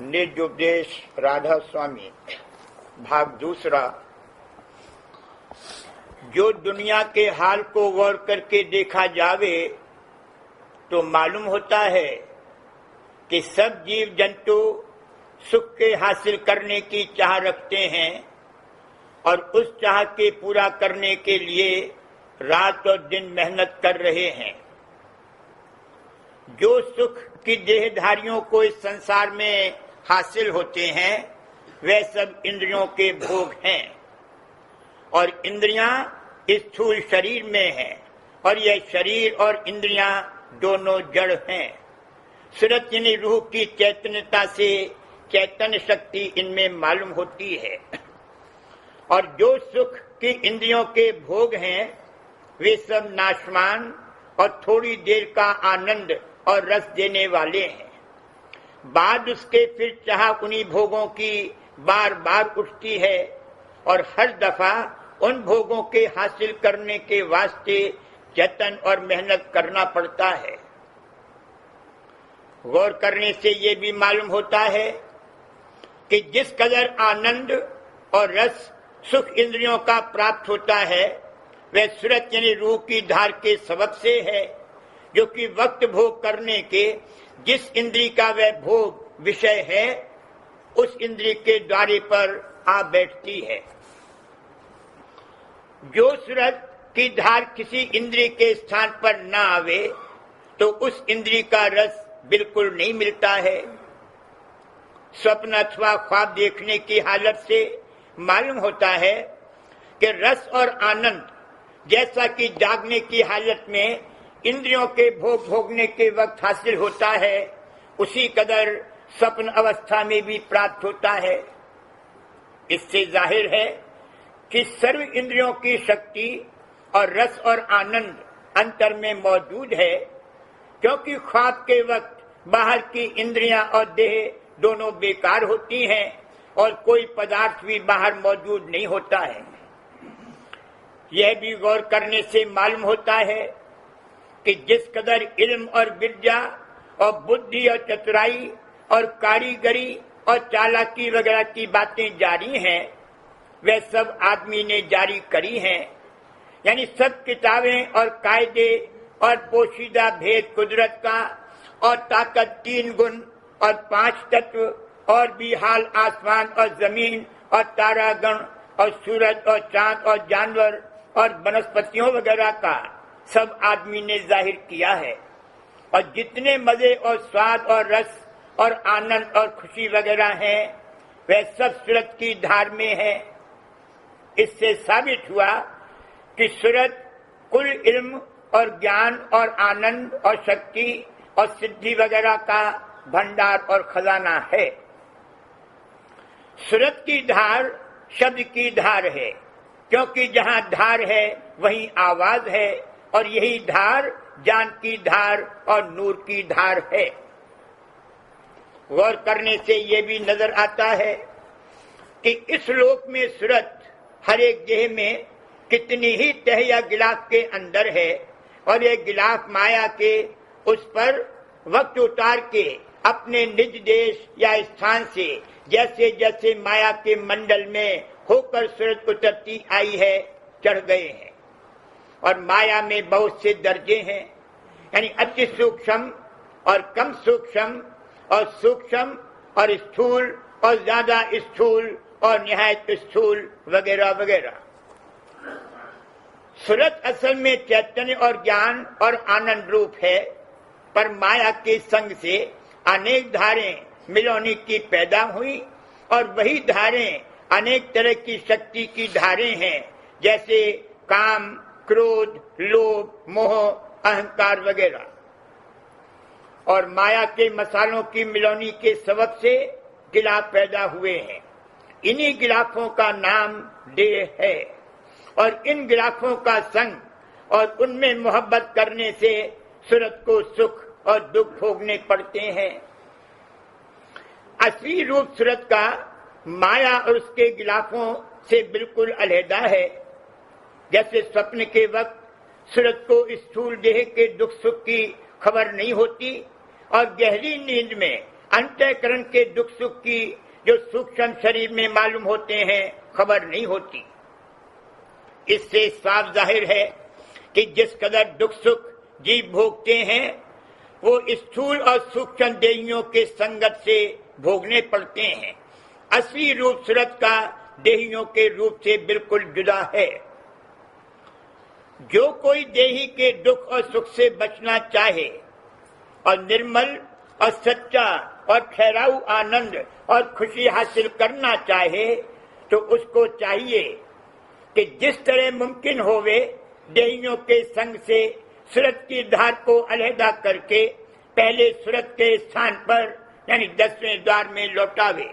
निजोपदेश राधा स्वामी भाग दूसरा। जो दुनिया के हाल को गौर करके देखा जावे तो मालूम होता है कि सब जीव जंतु सुख के हासिल करने की चाह रखते हैं और उस चाह के पूरा करने के लिए रात और दिन मेहनत कर रहे हैं। जो सुख की देहधारियों को इस संसार में हासिल होते हैं वे सब इंद्रियों के भोग हैं और इंद्रियां स्थूल शरीर में हैं और यह शरीर और इंद्रियां दोनों जड़ हैं। सूरत यानी रूह की चैतन्यता से चैतन्य शक्ति इनमें मालूम होती है और जो सुख की इंद्रियों के भोग हैं वे सब नाशवान और थोड़ी देर का आनंद और रस देने वाले हैं। बाद उसके फिर चाह उन्हीं भोगों की बार बार उठती है और हर दफा उन भोगों के हासिल करने के वास्ते जतन और मेहनत करना पड़ता है। गौर करने से ये भी मालूम होता है कि जिस कदर आनंद और रस सुख इंद्रियों का प्राप्त होता है वह सूरत यानी रूह की धार के सबब से है, जो कि वक्त भोग करने के जिस इंद्री का वह भोग विषय है उस इंद्री के द्वारे पर आ बैठती है। जो सूरत की धार किसी इंद्री के स्थान पर न आवे तो उस इंद्री का रस बिल्कुल नहीं मिलता है। स्वप्न अथवा ख्वाब देखने की हालत से मालूम होता है कि रस और आनंद जैसा कि जागने की हालत में इंद्रियों के भोग भोगने के वक्त हासिल होता है उसी कदर स्वप्न अवस्था में भी प्राप्त होता है। इससे जाहिर है कि सर्व इंद्रियों की शक्ति और रस और आनंद अंतर में मौजूद है, क्योंकि ख्वाब के वक्त बाहर की इंद्रियां और देह दोनों बेकार होती हैं और कोई पदार्थ भी बाहर मौजूद नहीं होता है। यह भी गौर करने से मालूम होता है कि जिस कदर इल्म और विद्या और बुद्धि और चतुराई और कारीगरी और चालाकी वगैरह की बातें जारी हैं वह सब आदमी ने जारी करी हैं। यानी सब किताबें और कायदे और पोशीदा भेद कुदरत का और ताकत 3 गुण और 5 तत्व और भी हाल आसमान और जमीन और तारागण और सूरज और चांद और जानवर और वनस्पतियों वगैरह का सब आदमी ने जाहिर किया है और जितने मजे और स्वाद और रस और आनंद और खुशी वगैरह हैं वह सब सूरत की धार में है। इससे साबित हुआ कि सूरत कुल इल्म और ज्ञान और आनंद और शक्ति और सिद्धि वगैरह का भंडार और खजाना है। सूरत की धार शब्द की धार है, क्योंकि जहाँ धार है वहीं आवाज है और यही धार ज्ञान की धार और नूर की धार है। गौर करने से ये भी नजर आता है कि इस लोक में सूरत हर एक देह में कितनी ही तह या गिलाफ के अंदर है और ये गिलाफ माया के उस पर वक्त उतार के अपने निज देश या स्थान से जैसे जैसे माया के मंडल में होकर सूरत उतरती आई है चढ़ गए हैं। और माया में बहुत से दर्जे हैं, यानी अति सूक्ष्म और कम सूक्ष्म और सूक्ष्म और स्थूल और ज्यादा स्थूल और निहायत स्थूल वगैरह वगैरह। सूरत असल में चैतन्य और ज्ञान और आनंद रूप है, पर माया के संग से अनेक धारें मिलौनी की पैदा हुई और वही धारें अनेक तरह की शक्ति की धारें हैं, जैसे काम, क्रोध, लोभ, मोह, अहंकार वगैरह। और माया के मसालों की मिलौनी के सबब से गिलाफ पैदा हुए हैं। इन्हीं गिलाफों का नाम देह है और इन गिलाफों का संग और उनमें मोहब्बत करने से सूरत को सुख और दुख भोगने पड़ते हैं। असली रूप सूरत का माया और उसके गिलाफों से बिल्कुल अलहदा है। जैसे स्वप्न के वक्त सूरत को स्थूल देह के दुख सुख की खबर नहीं होती और गहरी नींद में अंतःकरण के दुख सुख की जो सूक्ष्म शरीर में मालूम होते हैं खबर नहीं होती। इससे साफ जाहिर है कि जिस कदर दुख सुख जीव भोगते हैं वो स्थूल और सूक्ष्म देहियों के संगत से भोगने पड़ते हैं। असली रूप सूरत का देहियों के रूप से बिल्कुल जुदा है। जो कोई देही के दुख और सुख से बचना चाहे और निर्मल और सच्चा और ठहराऊ आनंद और खुशी हासिल करना चाहे तो उसको चाहिए कि जिस तरह मुमकिन होवे देहियों के संग से सूरत की धार को अलहदा करके पहले सूरत के स्थान पर यानी 10वें द्वार में लौटावे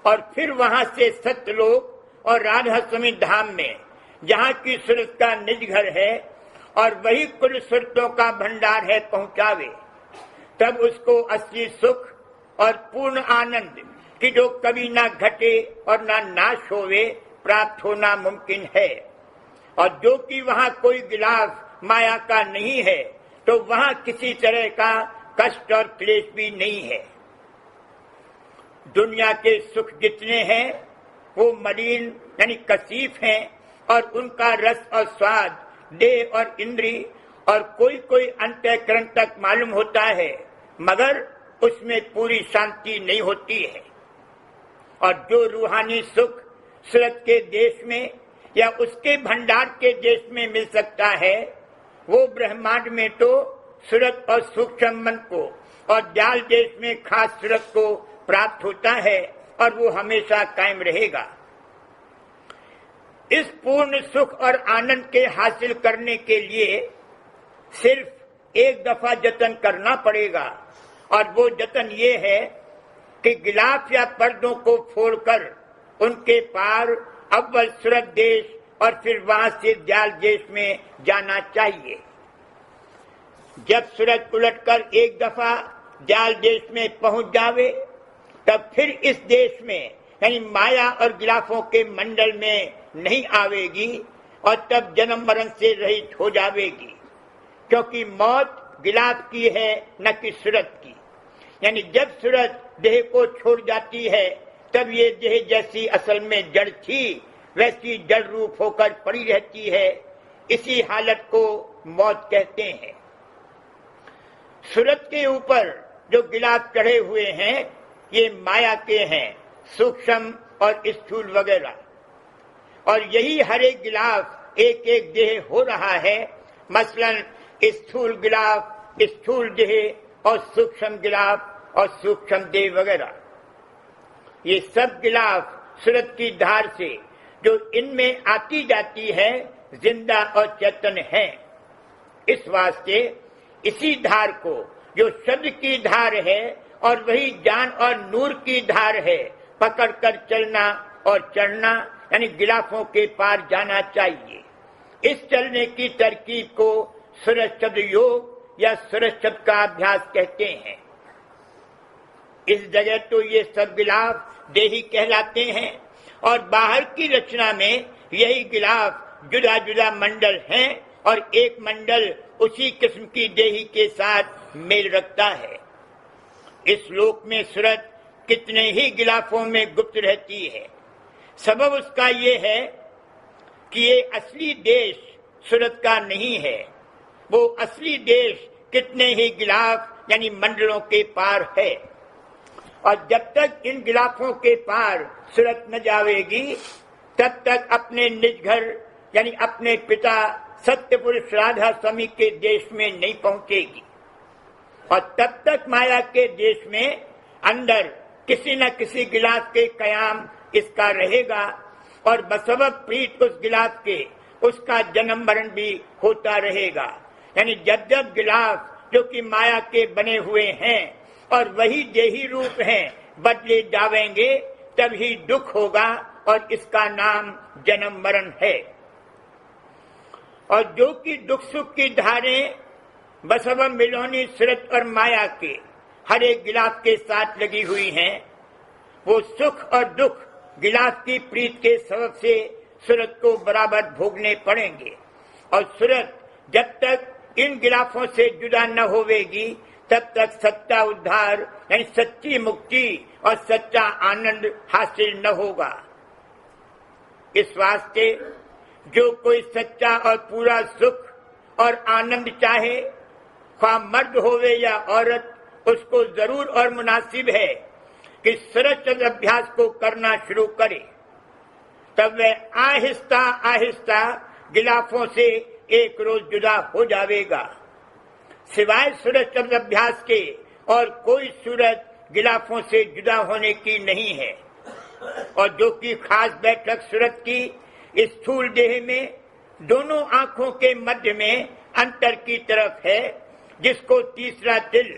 और फिर वहां से सत्यलोक और राधास्वामी धाम में जहाँ की सूरत का निज घर है और वही कुल सूरतों का भंडार है पहुंचावे। तब उसको असली सुख और पूर्ण आनंद कि जो कभी ना घटे और ना नाश होवे प्राप्त होना मुमकिन है। और जो कि वहाँ कोई गिलाफ माया का नहीं है तो वहाँ किसी तरह का कष्ट और क्लेश भी नहीं है। दुनिया के सुख जितने हैं वो मलिन यानी कसीफ हैं और उनका रस और स्वाद देह और इंद्री और कोई कोई अंतःकरण तक मालूम होता है मगर उसमें पूरी शांति नहीं होती है। और जो रूहानी सुख सूरत के देश में या उसके भंडार के देश में मिल सकता है वो ब्रह्मांड में तो सूरत और सूक्ष्म मन को और जाल देश में खास सूरत को प्राप्त होता है और वो हमेशा कायम रहेगा। इस पूर्ण सुख और आनंद के हासिल करने के लिए सिर्फ एक दफा जतन करना पड़ेगा और वो जतन ये है कि गिलाफ या पर्दों को फोड़कर उनके पार अव्वल सूरत देश और फिर वहां से जाल देश में जाना चाहिए। जब सूरत उलटकर एक दफा जाल देश में पहुंच जावे तब फिर इस देश में यानी माया और गिलाफों के मंडल में नहीं आवेगी और तब जन्म मरण से रहित हो जावेगी, क्योंकि मौत गिलाफ की है न कि सूरत की। यानी जब सूरत देह को छोड़ जाती है तब ये देह जैसी असल में जड़ थी वैसी जड़ रूप होकर पड़ी रहती है। इसी हालत को मौत कहते हैं। सूरत के ऊपर जो गिलाफ चढ़े हुए हैं ये माया के हैं, सूक्ष्म और स्थूल वगैरह, और यही हर एक गिलाफ एक एक देह हो रहा है। मसलन स्थूल गिलाफ, स्थूल देह और सूक्ष्म गिलाफ और सूक्ष्म देह वगैरह। ये सब गिलाफ सूरत की धार से जो इनमें आती जाती है जिंदा और चेतन है। इस वास्ते इसी धार को जो शब्द की धार है और वही जान और नूर की धार है पकड़कर चलना और चढ़ना यानी गिलाफों के पार जाना चाहिए। इस चलने की तरकीब को सूरज शब्द योग या सूरज शब्द का अभ्यास कहते हैं। इस जगह तो ये सब गिलाफ देही कहलाते हैं और बाहर की रचना में यही गिलाफ जुदा जुदा मंडल हैं और एक मंडल उसी किस्म की देही के साथ मेल रखता है। इस लोक में सूरत कितने ही गिलाफों में गुप्त रहती है। सबब उसका ये है कि ये असली देश सूरत का नहीं है। वो असली देश कितने ही गिलाफ यानी मंडलों के पार है और जब तक इन गिलाफों के पार सूरत न जावेगी तब तक अपने निज घर यानी अपने पिता सत्य पुरुष राधा स्वामी के देश में नहीं पहुंचेगी और तब तक माया के देश में अंदर किसी न किसी गिलाफ के कयाम इसका रहेगा और बसबब प्रीत उस गिलाफ के उसका जन्म मरण भी होता रहेगा। यानी जब जब गिलाफ जो कि माया के बने हुए हैं और वही देही रूप हैं बदले जावेंगे तभी दुख होगा और इसका नाम जन्म मरण है। और जो कि दुख सुख की धारें बसबब मिलोनी सूरत और माया के हर एक गिलाफ के साथ लगी हुई हैं, वो सुख और दुख गिलाफ की प्रीत के सबब से सूरत को बराबर भोगने पड़ेंगे और सूरत जब तक इन गिलाफों से जुदा न होवेगी तब तक सच्चा उद्धार यानी सच्ची मुक्ति और सच्चा आनंद हासिल न होगा। इस वास्ते जो कोई सच्चा और पूरा सुख और आनंद चाहे, ख्वाह मर्द होवे या औरत, उसको जरूर और मुनासिब है कि सरचंद अभ्यास को करना शुरू करे। तब वह आहिस्ता आहिस्ता गिलाफों से एक रोज जुदा हो जाएगा। सिवाय सूरज चंद्र अभ्यास के और कोई सूरत गिलाफों से जुदा होने की नहीं है। और जो कि खास बैठक सूरत की स्थूल देह में दोनों आंखों के मध्य में अंतर की तरफ है, जिसको तीसरा तिल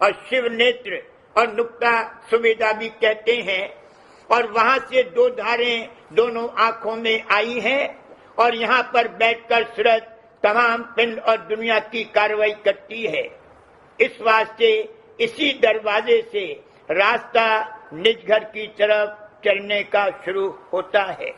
और शिव नेत्र और नुक्ता सुविधा भी कहते हैं। और वहां से दो धारें दोनों आंखों में आई हैं और यहाँ पर बैठकर सूरत तमाम पिंड और दुनिया की कार्रवाई करती है। इस वास्ते इसी दरवाजे से रास्ता निज घर की तरफ चलने का शुरू होता है।